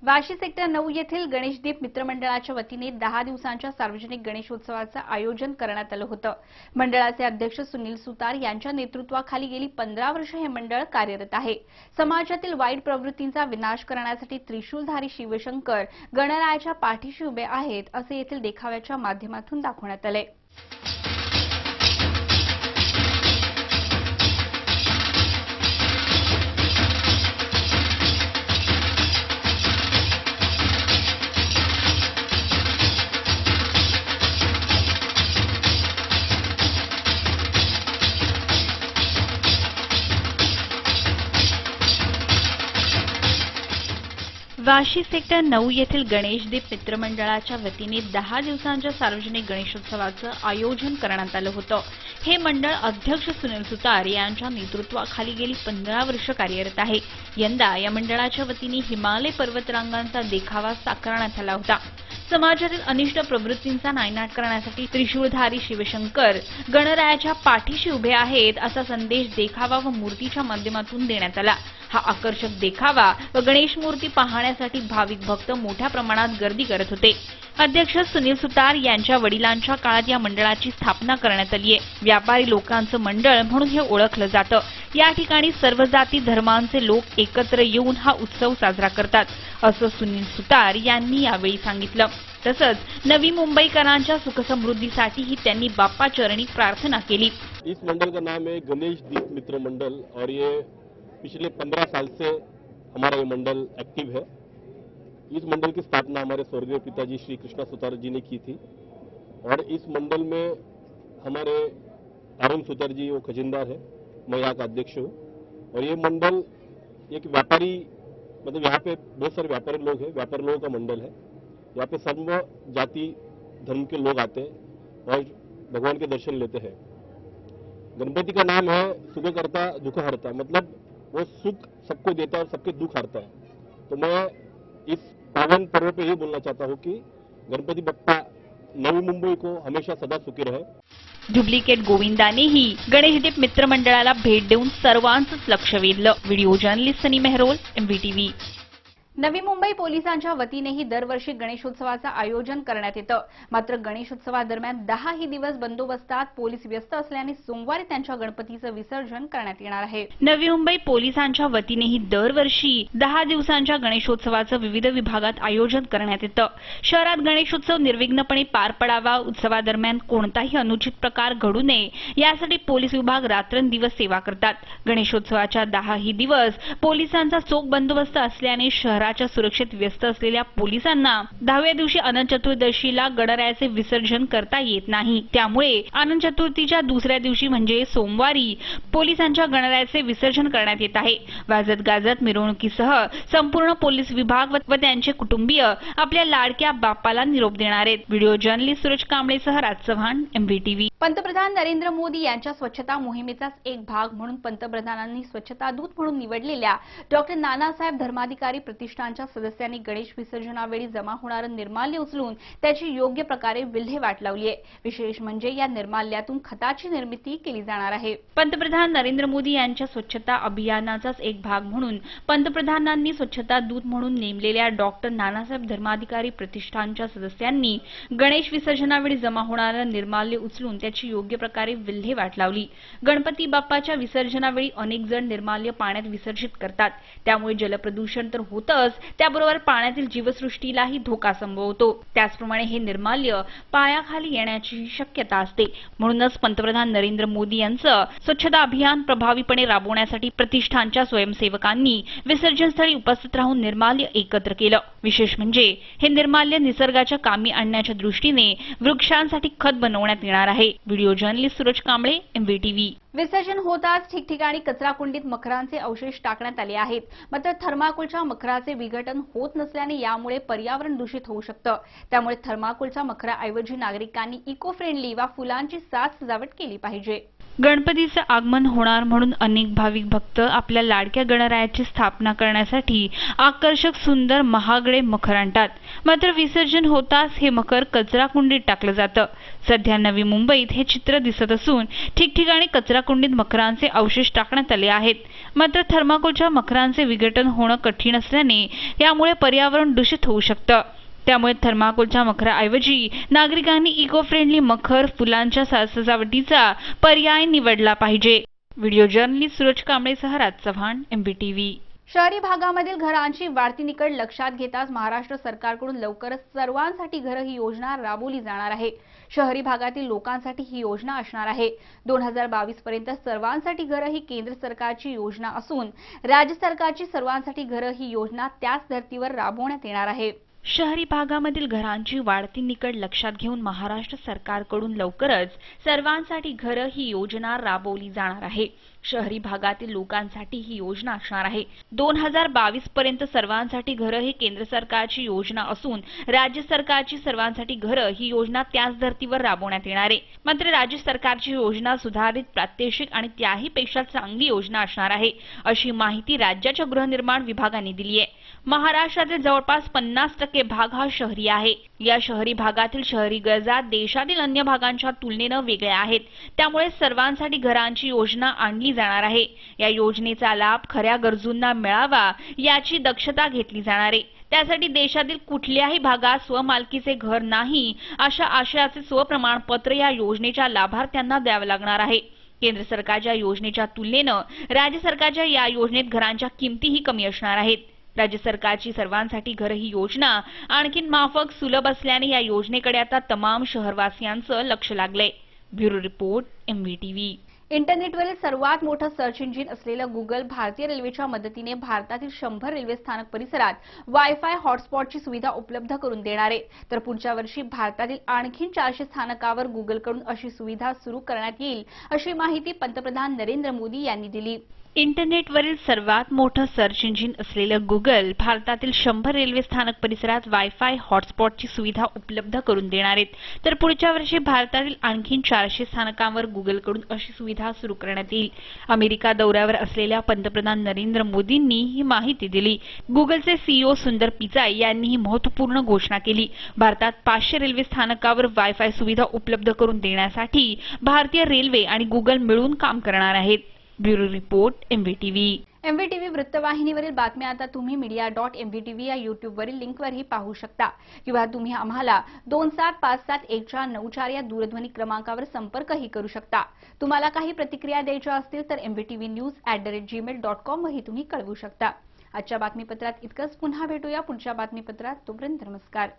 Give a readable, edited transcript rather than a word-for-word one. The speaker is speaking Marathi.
वाशी सेक्टर 9 येथील गणेशदीप मित्रमंडळाच्या वतीने 10 दिवसांच्या सार्वजनिक गणेशोत्सवाचं आयोजन करण्यात आलं होतं। मंडळाचे अध्यक्ष सुनील सुतार यांच्या नेतृत्वाखाली गेली 15 वर्षे हे मंडळ कार्यरत आहे। समाजातील वाईट प्रवृत्तींचा विनाश करण्यासाठी त्रिशूलधारी शिवशंकर गणरायाच्या पाठीशी उभे आहेत असे येथील देखाव्याच्या माध्यमातून दाखवण्यात आले। वाशी सेक्टर 9 येथील गणेशदीप मित्रमंडळाच्या वतीने 10 दिवसांच्या सार्वजनिक गणेशोत्सवाचं आयोजन करण्यात आलं होतं। हे मंडळ अध्यक्ष सुनील सुतार यांच्या नेतृत्वाखाली गेली 15 वर्ष कार्यरत आहे। यंदा या मंडळाच्या वतीने हिमालय पर्वतरांगांचा देखावा साकारण्यात आला होता। समाजातील अनिष्ट प्रवृत्तींचा नायनाट करण्यासाठी त्रिशूलधारी शिवशंकर गणरायाच्या पाठीशी उभे आहेत असा संदेश देखावा व मूर्तीच्या माध्यमातून देण्यात आला। हा आकर्षक देखावा व गणेश मूर्ती पाहण्यासाठी भाविक भक्त मोठ्या प्रमाणात गर्दी करत होते। अध्यक्ष सुनील सुतार यांच्या वडिलांच्या काळात या मंडळाची स्थापना करण्यात आली आहे। व्यापारी लोकांचं मंडळ म्हणून हे ओळखलं जातं। या ठिकाणी सर्व जाती धर्मांचे लोक एकत्र येऊन हा उत्सव साजरा करतात असं सुनील सुतार यांनी यावेळी सांगितलं। तसंच नवी मुंबईकरांच्या सुखसमृद्धीसाठीही त्यांनी बाप्पा चरणी प्रार्थना केली। इस मंडल का नाम है गणेशदीप मित्र मंडल और ये पिछले 15 साल से हमारा ये मंडल एक्टिव है। इस मंडल की स्थापना हमारे स्वर्गीय पिताजी श्री कृष्णा सुतार जी ने की थी और इस मंडल में हमारे अरुण सुतार जी वो खजिनदार है, मैं यहाँ का अध्यक्ष हूँ। और ये मंडल एक व्यापारी मतलब यहाँ पे बहुत सारे व्यापारी लोग हैं, व्यापारी लोगों का मंडल है। यहाँ पे सर्व जाति धर्म के लोग आते हैं और भगवान के दर्शन लेते हैं। गणपति का नाम है सुख करता दुख हरता, मतलब वो सुख सबको देता है और सबके दुख हरता है। तो मैं इस पावन पर्व पे ये बोलना चाहता हूँ कि गणपति बप्पा नवी मुंबई को हमेशा सदा सुखी रहे। डुप्लिकेट गोविंदानेही गणेशदीप मित्रमंडळाला भेट देऊन सर्वांचंच लक्ष वेधलं। व्हिडिओ जर्नलिस्ट सनी मेहरोल, MVTV। नवी मुंबई पोलिसांच्या वतीनेही दरवर्षी गणेशोत्सवाचं आयोजन करण्यात येतं। मात्र गणेशोत्सवादरम्यान 10 ही दिवस बंदोबस्तात पोलीस व्यस्त असल्याने सोमवारी त्यांच्या गणपतीचं विसर्जन करण्यात येणार आहे। नवी मुंबई पोलिसांच्या वतीनेही दरवर्षी 10 दिवसांच्या गणेशोत्सवाचं विविध विभागात आयोजन करण्यात येतं। शहरात गणेशोत्सव निर्विघ्नपणे पार पडावा, उत्सवादरम्यान कोणताही अनुचित प्रकार घडू नये यासाठी पोलीस विभाग रात्रंदिवस सेवा करतात। गणेशोत्सवाच्या 10 ही दिवस पोलिसांचा चोख बंदोबस्त असल्याने शहराच्या सुरक्षेत व्यस्त असलेल्या पोलिसांना 10व्या दिवशी अनंत चतुर्दशीला गणरायाचे विसर्जन करता येत नाही। त्यामुळे अनंत चतुर्थीच्या दुसऱ्या दिवशी म्हणजे सोमवारी पोलिसांच्या गणरायाचे विसर्जन करण्यात येत आहे। वाजत गाजत मिरवणुकीसह संपूर्ण पोलीस विभाग व त्यांचे कुटुंबीय आपल्या लाडक्या बाप्पाला निरोप देणार आहेत। व्हिडिओ जर्नलिस्ट सूरज कांबळेसह राज चव्हाण, MVTV। पंतप्रधान नरेंद्र मोदी यांच्या स्वच्छता मोहिमेचाच एक भाग म्हणून पंतप्रधानांनी स्वच्छता दूत म्हणून निवडलेल्या डॉ. नानासाहेब धर्माधिकारी प्रतिष्ठानच्या सदस्यांनी गणेश विसर्जनावेळी जमा होणारं निर्माल्य उचलून त्याची योग्य प्रकारे विल्हेवाट लावली आहे। विशेष म्हणजे या निर्माल्यातून खताची निर्मिती केली जाणार आहे। पंतप्रधान नरेंद्र मोदी यांच्या स्वच्छता अभियानाचाच एक भाग म्हणून पंतप्रधानांनी स्वच्छता दूत म्हणून नेमलेल्या डॉ. नानासाहेब धर्माधिकारी प्रतिष्ठानच्या सदस्यांनी गणेश विसर्जनावेळी जमा होणारं निर्माल्य उचलून त्याची योग्य प्रकारे विल्हेवाट लावली। गणपती बाप्पाच्या विसर्जनावेळी अनेक जण निर्माल्य पाण्यात विसर्जित करतात, त्यामुळे जलप्रदूषण तर होतच, त्याबरोबर पाण्यातील जीवसृष्टीलाही धोका संभवतो। त्याचप्रमाणे हे निर्माल्य पायाखाली येण्याची शक्यता असते। म्हणूनच पंतप्रधान नरेंद्र मोदी यांचं स्वच्छता अभियान प्रभावीपणे राबवण्यासाठी प्रतिष्ठानच्या स्वयंसेवकांनी विसर्जनस्थळी उपस्थित राहून निर्माल्य एकत्र केलं। विशेष म्हणजे हे निर्माल्य निसर्गाच्या कामी आणण्याच्या दृष्टीने वृक्षांसाठी खत बनवण्यात येणार आहे। Video journalist Suraj Kamble, MVTV। विसर्जन होताच ठिकठिकाणी कचराकुंडीत मखरांचे अवशेष टाकण्यात आले आहेत। मात्र थर्माकोलच्या मखराचे विघटन होत नसल्याने यामुळे पर्यावरण दूषित होऊ शकतं। त्यामुळे थर्माकोलच्या मखराऐवजी नागरिकांनी इको फ्रेंडली वा फुलांची साज सजावट केली पाहिजे। गणपतीचं आगमन होणार म्हणून अनेक भाविक भक्त आपल्या लाडक्या गणरायाची स्थापना करण्यासाठी आकर्षक सुंदर महागडे मखर आणतात। मात्र विसर्जन होताच हे मखर कचराकुंडीत टाकलं जातं। सध्या नवी मुंबईत हे चित्र दिसत असून ठिकठिकाणी कचराकुंडीत मकरांचे अवशेष टाकण्यात आले आहेत. मात्र थर्माकोलच्या मकरांचे विघटन होणं कठीण असल्याने यामुळे पर्यावरण दूषित होऊ शकतं. त्यामुळे थर्माकोलच्या मखराऐवजी नागरिकांनी इको फ्रेंडली मखर, फुलांच्या सजावटीचा पर्याय निवडला पाहिजे. व्हिडिओ जर्नलिस्ट सूरज कांबळेसह राज चव्हाण, MBTV. शहरी भागामधील घरांची वाढती निकड लक्षात घेताच महाराष्ट्र सरकारकडून लवकरच सर्वांसाठी घर ही योजना राबवली जाणार आहे. शहरी भागातील लोकांसाठी ही योजना असणार आहे. 2022 पर्यंत सर्वांसाठी घर ही केंद्र सरकारची योजना असून राज्य सरकारची सर्वांसाठी घर ही योजना त्याच धर्तीवर राबवण्यात येणार आहे. शहरी भागामधील घरांची वाढती निकड लक्षात घेऊन महाराष्ट्र सरकारकडून लवकरच सर्वांसाठी घर ही योजना राबवली जाणार आहे. शहरी भागातील लोकांसाठी ही योजना असणार आहे. 2022 पर्यंत सर्वांसाठी घर ही केंद्र सरकारची योजना असून राज्य सरकारची सर्वांसाठी घर ही योजना त्याच धर्तीवर राबवण्यात येणार आहे. मात्र राज्य सरकारची योजना सुधारित, प्रात्यक्षिक आणि त्याहीपेक्षा चांगली योजना असणार आहे, अशी माहिती राज्याच्या गृहनिर्माण विभागाने दिली आहे. महाराष्ट्रातील जवळपास 50% भाग हा शहरी आहे. या शहरी भागातील शहरी गरजा देशातील अन्य भागांच्या तुलनेने वेगळ्या आहेत. त्यामुळे सर्वांसाठी घरांची योजना आणली जाणार आहे. या योजनेचा लाभ खऱ्या गरजूंना मिळावा याची दक्षता घेतली जाणार आहे. त्यासाठी देशातील कुठल्याही भागात स्वमालकीचे घर नाही अशा आशयाचे स्वप्रमाणपत्र या योजनेच्या लाभार्थ्यांना द्यावे लागणार आहे. केंद्र सरकारच्या योजनेच्या तुलनेनं राज्य सरकारच्या या योजनेत घरांच्या किमतीही कमी असणार आहेत. राज्य सरकारची सर्वांसाठी घर ही योजना आणखीन माफक, सुलभ असल्याने या योजनेकडे आता तमाम शहरवासियांचं लक्ष लागलंय. Bureau report, MBTV. इंटरनेटवरील सर्वात मोठं सर्च इंजिन असलेलं गुगल भारतीय रेल्वेच्या मदतीने भारतातील 100 रेल्वे स्थानक परिसरात वायफाय हॉटस्पॉटची सुविधा उपलब्ध करून देणार आहे. तर पुढच्या वर्षी भारतातील आणखी 400 स्थानकावर गुगलकडून अशी सुविधा सुरू करण्यात येईल, अशी माहिती पंतप्रधान नरेंद्र मोदी यांनी दिली. इंटरनेटवरील सर्वात मोठं सर्च इंजिन असलेलं गुगल भारतातील 100 रेल्वे स्थानक परिसरात वायफाय हॉटस्पॉटची सुविधा उपलब्ध करून देणार आहेत. तर पुढच्या वर्षी भारतातील आणखी 400 स्थानकांवर गुगलकडून अशी सुविधा सुरू करण्यात येईल. अमेरिका दौऱ्यावर असलेल्या पंतप्रधान नरेंद्र मोदींनी ही माहिती दिली. गुगलचे CEO सुंदर पिचाई यांनी ही महत्त्वपूर्ण घोषणा केली. भारतात 500 रेल्वे स्थानकावर वायफाय सुविधा उपलब्ध करून देण्यासाठी भारतीय रेल्वे आणि गुगल मिळून काम करणार आहेत. Bureau report, MBTV. MBTV वृत्तवाहिनीवरील बातम्या आता तुम्ही media.mbtv या YouTube-वरील लिंकवरही पाहू शकता किंवा तुम्ही आम्हाला 2757194 या दूरध्वनी क्रमांकावर संपर्कही करू शकता. तुम्हाला काही प्रतिक्रिया द्यायच्या असतील तर mbtvnews@gmail.com वरही तुम्ही कळवू शकता. आजच्या बातमीपत्रात इतकंच. पुन्हा भेटूया पुढच्या बातमीपत्रात. तोपर्यंत नमस्कार.